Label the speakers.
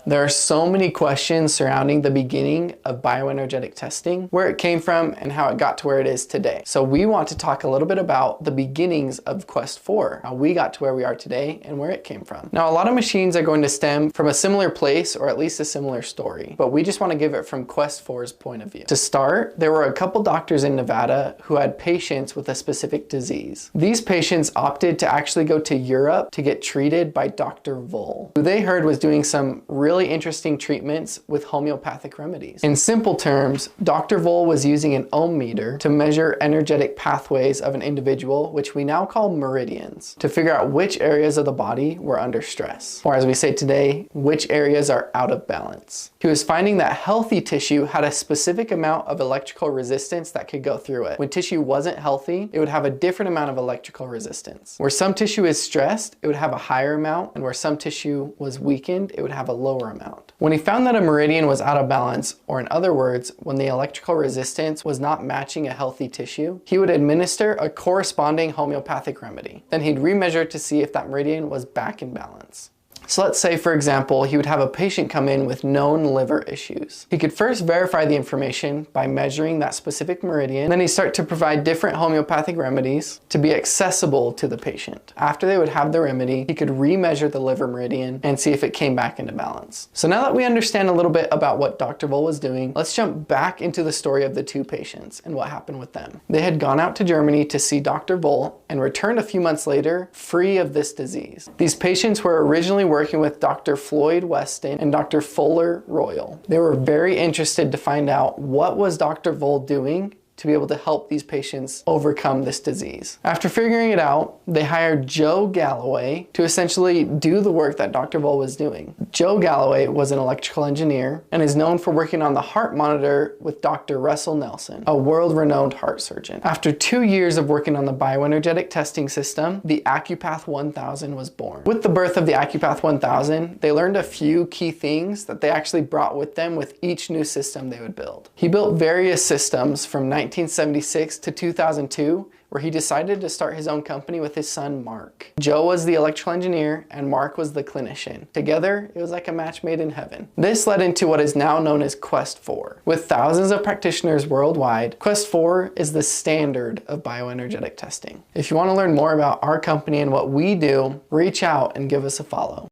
Speaker 1: There are so many questions surrounding the beginning of bioenergetic testing, where it came from and how it got to where it is today. So we want to talk a little bit about the beginnings of QEST4, how we got to where we are today and where it came from. Now, a lot of machines are going to stem from a similar place or at least a similar story, but we just want to give it from QEST4's point of view. To start, there were a couple doctors in Nevada who had patients with a specific disease. These patients opted to actually go to Europe to get treated by Dr. Voll, who they heard was doing some really interesting treatments with homeopathic remedies. In simple terms, Dr. Voll was using an ohm meter to measure energetic pathways of an individual, which we now call meridians, to figure out which areas of the body were under stress, or as we say today, which areas are out of balance. He was finding that healthy tissue had a specific amount of electrical resistance that could go through it. When tissue wasn't healthy, it would have a different amount of electrical resistance. Where some tissue is stressed, it would have a higher amount, and where some tissue was weakened, it would have a lower amount. When he found that a meridian was out of balance, or in other words, when the electrical resistance was not matching a healthy tissue, he would administer a corresponding homeopathic remedy. Then he'd remeasure to see if that meridian was back in balance. So let's say, for example, he would have a patient come in with known liver issues. He could first verify the information by measuring that specific meridian, then he'd start to provide different homeopathic remedies to be accessible to the patient. After they would have the remedy, he could remeasure the liver meridian and see if it came back into balance. So now that we understand a little bit about what Dr. Voll was doing, let's jump back into the story of the two patients and what happened with them. They had gone out to Germany to see Dr. Voll and returned a few months later free of this disease. These patients were originally working with Dr. Floyd Weston and Dr. Fuller Royal. They were very interested to find out what was Dr. Voll doing to be able to help these patients overcome this disease. After figuring it out, they hired Joe Galloway to essentially do the work that Dr. Voll was doing. Joe Galloway was an electrical engineer and is known for working on the heart monitor with Dr. Russell Nelson, a world-renowned heart surgeon. After 2 years of working on the bioenergetic testing system, the AccuPath 1000 was born. With the birth of the AccuPath 1000, they learned a few key things that they actually brought with them with each new system they would build. He built various systems from 1976 to 2002, where he decided to start his own company with his son, Mark. Joe was the electrical engineer and Mark was the clinician. Together, it was like a match made in heaven. This led into what is now known as QEST4. With thousands of practitioners worldwide, QEST4 is the standard of bioenergetic testing. If you want to learn more about our company and what we do, reach out and give us a follow.